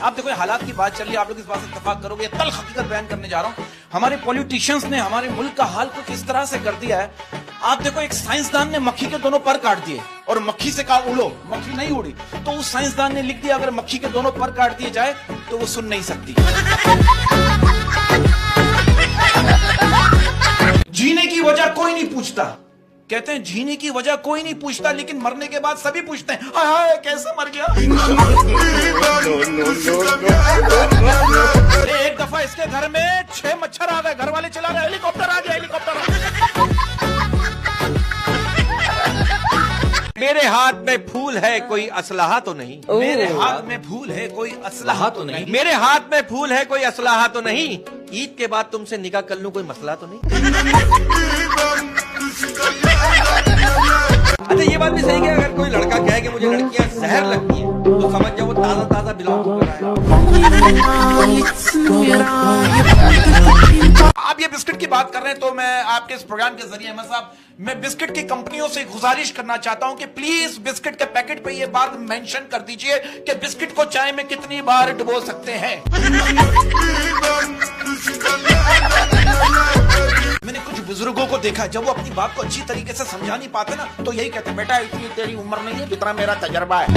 आप देखो हालात की बात चल रही है, आप लोग इस बात से इत्तेफाक करोगे, तल हकीकत बयान करने जा रहा हूँ। हमारे पॉलिटिशियंस ने हमारे मुल्क का हाल कुछ इस तरह से कर दिया है। आप देखो एक साइंसदान ने मक्खी के दोनों पर काट दिए और मक्खी से कहा उड़ो, मक्खी नहीं उड़ी, तो उस साइंसदान ने लिख दिया अगर मक्खी के दोनों पर काट दिए जाए तो वो सुन नहीं सकती। जीने की वजह कोई नहीं पूछता, कहते हैं जीने की वजह कोई नहीं पूछता, लेकिन मरने के बाद सभी पूछते हैं हाय कैसे मर गया। एक दफा इसके घर में 6 मच्छर आ गए, घर वाले चला रहे हेलीकॉप्टर आ गया, हेलीकॉप्टर आ गया। मेरे हाथ में फूल है कोई असलाहा तो नहीं, मेरे हाथ में फूल है कोई असलाहा तो नहीं, मेरे हाथ में फूल है कोई असलाहा तो नहीं, ईद के बाद तुमसे निकाह कर लूं कोई मसला तो नहीं। अच्छा ये बात भी सही है, अगर कोई लड़का कहे कि मुझे लड़कियां जहर लगती हैं तो समझ जाओ वो ताजा ताजा बिलोंग कर रहा है। आप ये बिस्किट की बात कर रहे हैं तो मैं आपके इस प्रोग्राम के जरिए अहमद साहब, मैं बिस्किट की कंपनियों से गुजारिश करना चाहता हूं कि प्लीज बिस्किट के पैकेट पे ये बात मेंशन कर दीजिए कि बिस्किट को चाय में कितनी बार डुबो सकते हैं। मैंने कुछ बुजुर्गों को देखा, जब वो अपनी बात को अच्छी तरीके से समझा नहीं पाते ना तो यही कहते हैं बेटा इतनी तेरी उम्र नहीं है जितना मेरा तजर्बा है।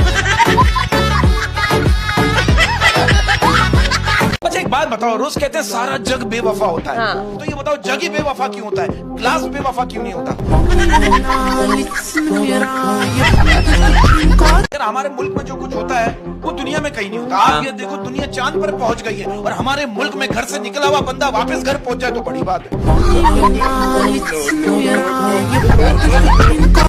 अच्छा एक बात बताओ, रोज कहते हैं सारा जग बेवफा होता है, हाँ। तो ये बताओ जग ही बेवफा क्यों होता है, ग्लास बेवफा क्यों नहीं होता? हमारे मुल्क में जो कुछ होता है वो दुनिया में कहीं नहीं होता। आप ये देखो दुनिया चांद पर पहुंच गई है और हमारे मुल्क में घर से निकला हुआ बंदा वापस घर पहुंच जाए तो बड़ी बात है।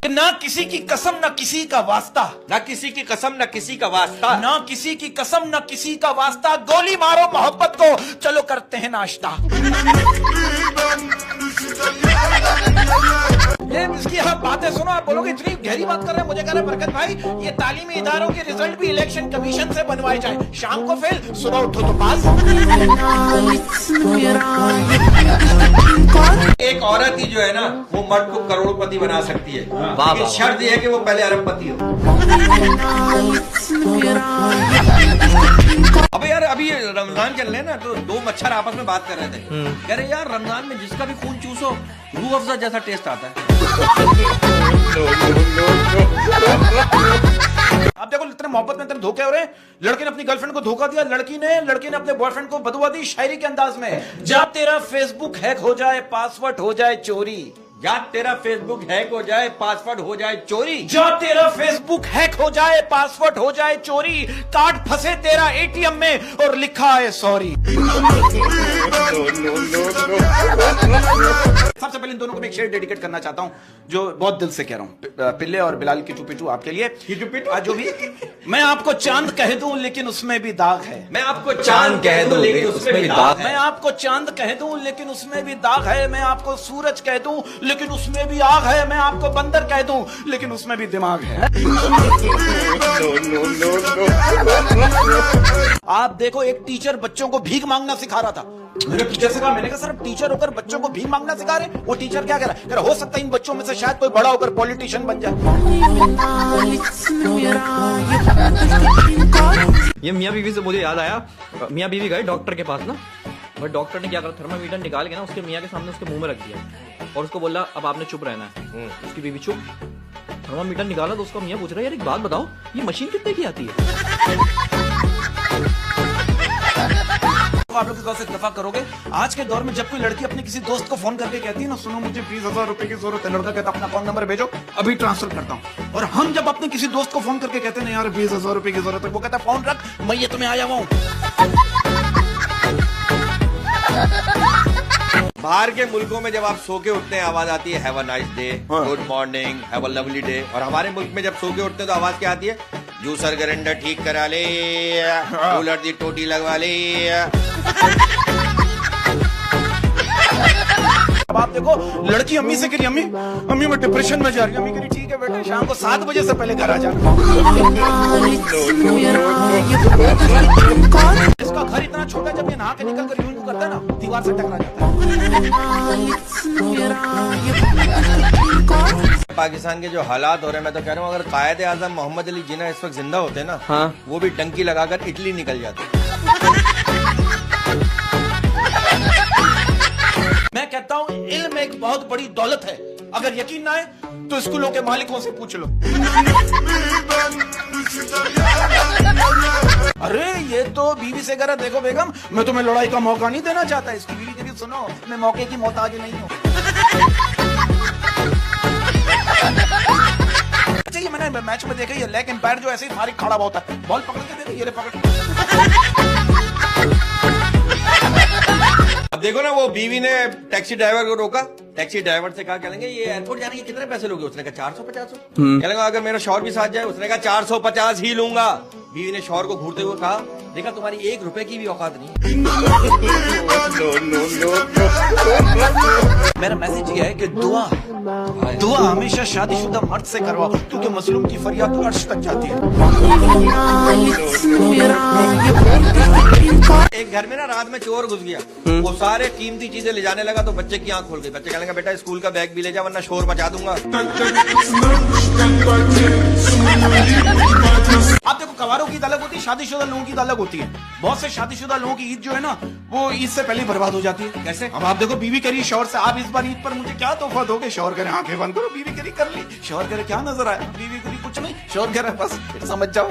ना किसी की कसम ना किसी का वास्ता, ना किसी की कसम ना किसी का वास्ता, ना किसी की कसम ना किसी का वास्ता, गोली मारो मोहब्बत को चलो करते हैं नाश्ता। ये इसकी आप बातें सुनो, आप बोलोगे इतनी गहरी बात कर रहे हैं। मुझे कह रहे बरकत भाई ये तालीमी इदारों के रिजल्ट भी इलेक्शन कमीशन से बनवाए जाए, शाम को फेल सुबह उठो तो पास। एक औरत ही जो है ना वो मर्द को करोड़पति बना सकती है, लेकिन शर्त यह है कि वो पहले अरबपति हो। अबे यार अभी रमजान चल रहे हैं ना, तो 2 मच्छर आपस में बात कर रहे थे, कह रहे यार रमजान में जिसका भी खून चूसो रूह अफ़ज़ा जैसा टेस्ट आता है। आप देखो इतने मोहब्बत में इतने धोखे हो रहे हैं। लड़के ने अपनी गर्लफ्रेंड को धोखा दिया, लड़के ने अपने बॉयफ्रेंड को बदुआ दी शायरी के अंदाज में, जब तेरा फेसबुक हैक हो जाए पासवर्ड हो जाए चोरी, या तेरा फेसबुक हैक हो जाए पासवर्ड हो जाए चोरी, जो तेरा फेसबुक हैक हो जाए पासवर्ड हो जाए चोरी, कार्ड फंसे तेरा एटीएम में और लिखा है सॉरी। सबसे पहले इन दोनों को मैं एक शेर डेडिकेट करना चाहता हूं जो बहुत दिल से कह रहा हूं, पिल्ले और बिलाल की चुपिटू आपके लिए। जो भी मैं आपको चांद कह दूं लेकिन उसमें भी दाग है, मैं आपको चांद कह दूं लेकिन उसमें भी दाग है, मैं आपको चांद कह दूं लेकिन उसमें भी दाग है, मैं आपको सूरज कह दूं लेकिन उसमें भी आग है, मैं आपको बंदर कह दूं लेकिन उसमें भी दिमाग है। आप देखो एक टीचर बच्चों को भीख मांगना सिखा रहा था। मेरे टीचर से कहा, मैंने कहा सर टीचर होकर बच्चों को भीख मांगना सिखा रहे? वो टीचर क्या कह रहा है, हो सकता है इन बच्चों में से शायद कोई बड़ा होकर पॉलिटिशियन बन जाए। ये मियाँ बीवी से मुझे याद आया, मियाँ बीवी गए डॉक्टर के पास ना, और डॉक्टर ने क्या करा, थर्मामीटर निकाल के ना उसके मियाँ के सामने उसके मुंह में रख दिया और उसको बोला अब आपने चुप रहना है। उसकी बीवी चुप, थर्मामीटर निकाला तो उसका मियाँ पूछ रहा है यार एक बात बताओ ये मशीन कितने की आती है? आप लोग इस बात से इत्तेफाक करोगे, आज के दौर में जब कोई लड़की अपने किसी दोस्त को फोन करके कहती है ना सुनो मुझे 20,000 रुपए की जरूरत है, लड़का कहता अपना अकाउंट नंबर भेजो अभी ट्रांसफर करता हूँ, और हम जब अपने किसी दोस्त को फोन करके कहते हैं यार 20,000 रुपए की जरूरत है, वो कहता है फोन रख मैं ये तुम्हें आया हुआ हूँ। बाहर के मुल्कों में जब आप सो के उठते हैं आवाज आती है have a nice day, good morning, have a lovely day, और हमारे मुल्क में जब सो के उठते हैं तो आवाज क्या आती है, जूसर ग्राइंडर ठीक करा ले, कूलर दी टोटी लगवा ले। अब आप देखो लड़की अम्मी से करी अम्मी मैं डिप्रेशन में जा रही हूँ, अम्मी करी ठीक है बेटे शाम को 7 बजे से पहले घर आ जाना। इसका घर इतना छोटा जब ये नहा के निकल कर यूं करता है ना दीवार से टकरा जाता है। पाकिस्तान के जो हालात हो रहे हैं, मैं तो कह रहा हूँ अगर कायद आजम मोहम्मद अली जिन्ना इस वक्त जिंदा होते ना, हाँ। वो भी डंकी लगाकर इटली निकल जाते। मैं कहता हूँ इल्म एक बहुत बड़ी दौलत है, अगर यकीन ना आए तो स्कूलों के मालिकों से पूछ लो। अरे ये तो बीवी से कह रहा, देखो बेगम मैं तुम्हें लड़ाई का मौका नहीं देना चाहता। इसकी बीवी कभी सुनो, मैं मौके की मोहताज नहीं हूँ। अच्छा ये मैंने मैच में देखा, ये लेग एम्पायर जो ऐसे ही फारिग खड़ा होता है, बॉल पकड़ के दे, ये ले पकड़। अब देखो ना, वो बीवी ने टैक्सी ड्राइवर को रोका, टैक्सी ड्राइवर से कहा, कहेंगे ये एयरपोर्ट जाने के कितने पैसे लोगे? उसने कहा 450। कहेंगे अगर मेरा शौहर भी साथ जाए? उसने कहा 450 ही लूंगा। बीवी ने शौहर को घूरते हुए कहा, देखा तुम्हारी 1 रुपए की भी औकात नहीं। मेरा मैसेज ये है कि दुआ हमेशा शादीशुदा मर्द से करवाओ, क्योंकि मजलूम की फरियाद तो अर्श तक जाती है। एक घर में ना रात में चोर घुस गया, वो सारे कीमती चीजें ले जाने लगा, तो बच्चे की आंख खुल गई। बच्चे कहेंगे बेटा स्कूल का बैग भी ले जा वरना शोर मचा दूंगा। आप देखो कवारों की अलग होती है, शादीशुदा लोगों की अलग होती है। बहुत से शादीशुदा लोगों की ईद जो है ना, वो ईद से पहले बर्बाद हो जाती है। कैसे? अब आप देखो, बीवी करी शौहर से, आप इस बार ईद पर मुझे क्या तोहफा दोगे? शौहर करे आंखें बंद करो, बीवी करी कर ली। शौहर करे क्या नजर आया? बीवी करी कुछ नहीं, शौहर करे बस समझ जाओ।